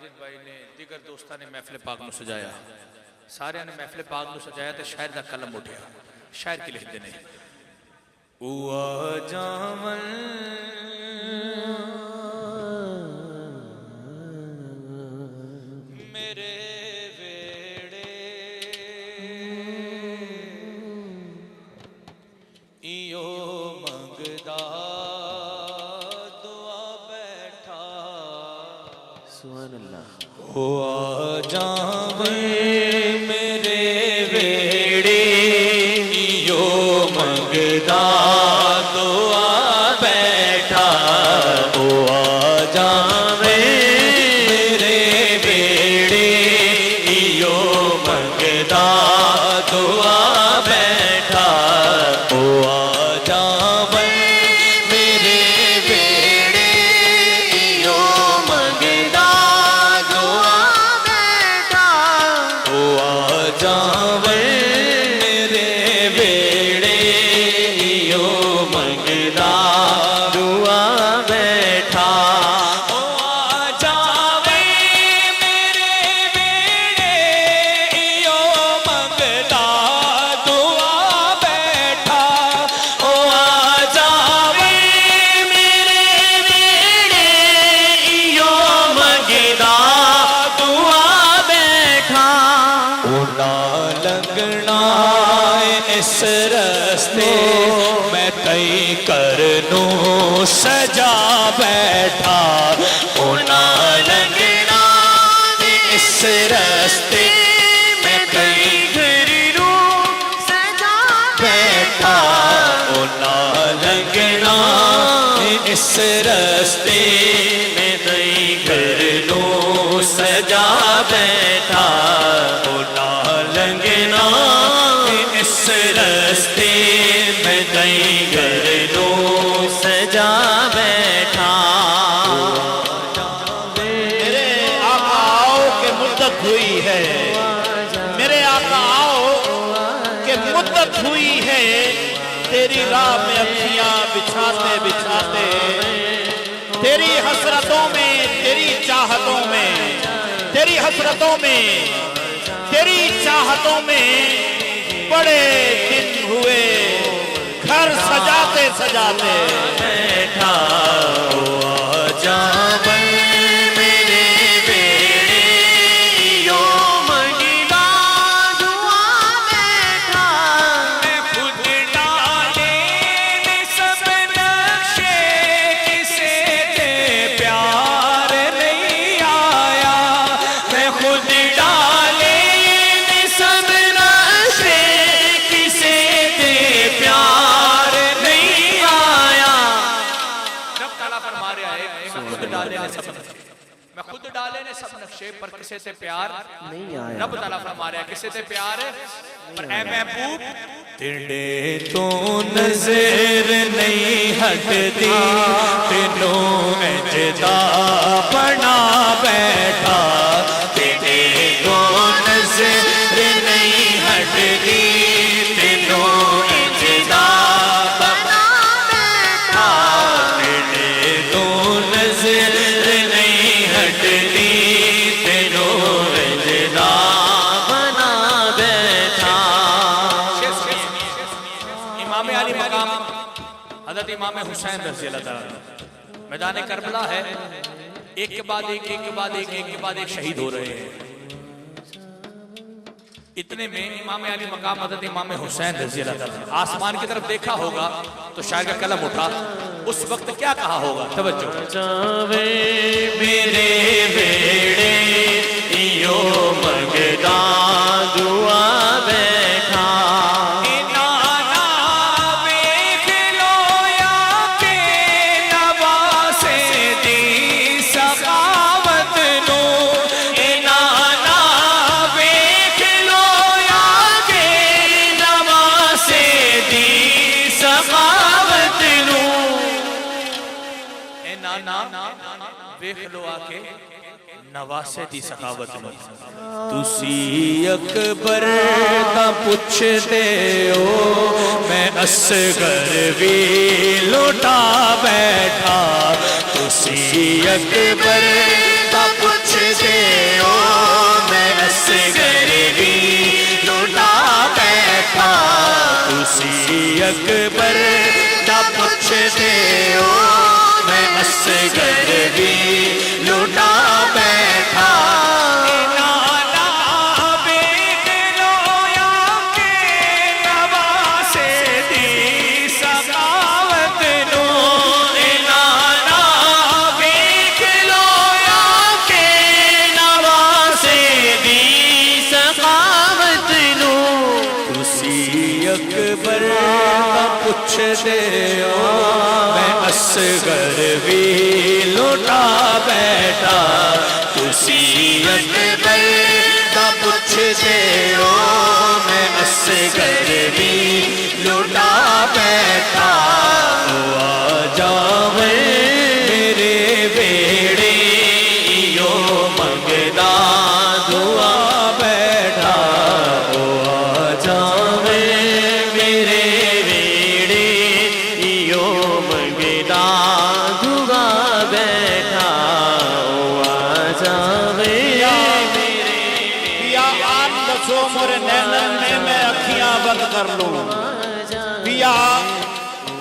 माजिद भाई ने दिगर दोस्तों ने महफिल पाक में सजाया, सारे ने महफिल पाक में सजाया तो शायर का कलम उठा। शायर की लिखते ने मेरे वेड़े इयो मंगदा दुआ बैठा सुभान अल्लाह। हो आ जावे मेरे वेड़े इयो मंगदा दुआ बैठा। हो आ जावे मेरे वेड़े इयो मंगदा दुआ बैठा। हो आ जावे मेरे वेड़े इयो मंगदा दुआ बैठा। हो आ जावे मेरे वेड़े इयो मंगदा दुआ बैठा। हो आ जावे मेरे वेड़े इयो मंगदा दुआ बैठा। हो आ जावे मेरे वेड़े इयो मंगदा दुआ बैठा। उना लगना इस रस्ते मैं तई करनू सजा बैठा। उना लगना इस रस्ते मैं तई करनू सजा बैठा। उना लगना इस रस्ते में तई करनू सजा बैठा। उना लगना इस रस्ते में तई करनू सजा बैठा। मेरे आका आओ के मुद्दत हुई है, मेरे आका आओ के मुद्दत हुई है। तेरी राह में अखियां बिछाते बिछाते, तेरी हसरतों में, तेरी चाहतों में, तेरी हसरतों में, तेरी चाहतों में बड़े दिन हुए घर सजाते सजाते। बैठा हो आ जावे मेरे वेड़े इयो मंगदा दुआ बैठा। मैं खुद डाले ने सब नक्शे, किसे ते प्यार नहीं आया। मैं खुद डाले ने सब नक्शे, किसे ते प्यार नहीं आया। रब ताला फरमा रहा है मैं खुद डाले ने सब नक्शे, मैं खुद डाले ने सब नक्शे पर किसे से प्यार नहीं आया। रब ताला फरमा रहा है किसे से प्यार पर ऐ महबूब तेरे तो नजर नहीं हटती। तेनों एजदा बना बैठा। तेरे तो नजर नहीं हटती। तेनों एजदा बना बैठा। तेरे तो नजर नहीं हटती। तेनों एजदा बना बैठा। इमाम अली मकाम हज़रत इमाम हुसैन रज़ी अल्लाह तआला अन्हु मैदान करबला है। एक के बाद एक, एक के बाद एक, एक के बाद एक शहीद हो रहे हैं। इतने में इमाम अली मकाम हज़रत इमाम हुसैन रज़ी अल्लाह तआला अन्हु आसमान की तरफ देखा होगा तो शायर का कलम उठा। उस वक्त क्या कहा होगा, तवज्जो। जावे मेरे वेड़े इयो मंगदा दुआ बैठा। इनाना वेख लो या के नवासे दी सखावत नू। इनाना वेख लो या के नवासे दी सखावत नू। इनाना वेख लो आके नवासे दी सखावत नू। तुसी अकबर दा पुछदे हो, मैं असगर भी लुटा बैठा। तुसी अकबर दा पुछदे अकबर दा पुछदे हो मैं असगर भी लुटा बैठा नाना बेट लोया के नवासे दी सखावत नो नाना बेट लोया के नवासे दी सखावत नो तुसी अकबर दा पुछदे हो मैं असगर भी लुटा बैठा तुसी अकबर दा पुछदे हो मैं असगर भी लुटा बैठा आ जावे मेरे बेड़े यो मंगदा दुआ बैठा आ जावे मेरे बेड़े यो मंगदा दुआ बैठा आ जावे पिया आन बसो मोरे नैनन में मैं अखियां बंद कर लूं पिया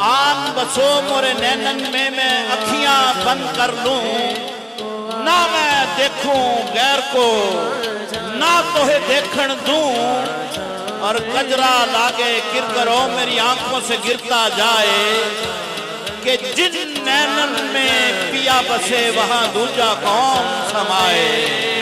आन बसो मोरे नैनन में मैं अखियां बंद कर लूं ना मैं देखूं गैर को ना तोहे देखण दूं और कजरा लागे गिर करो मेरी आंखों से गिरता जाए कि जिन नैनन में पिया बसे वहां दूजा कौन समाए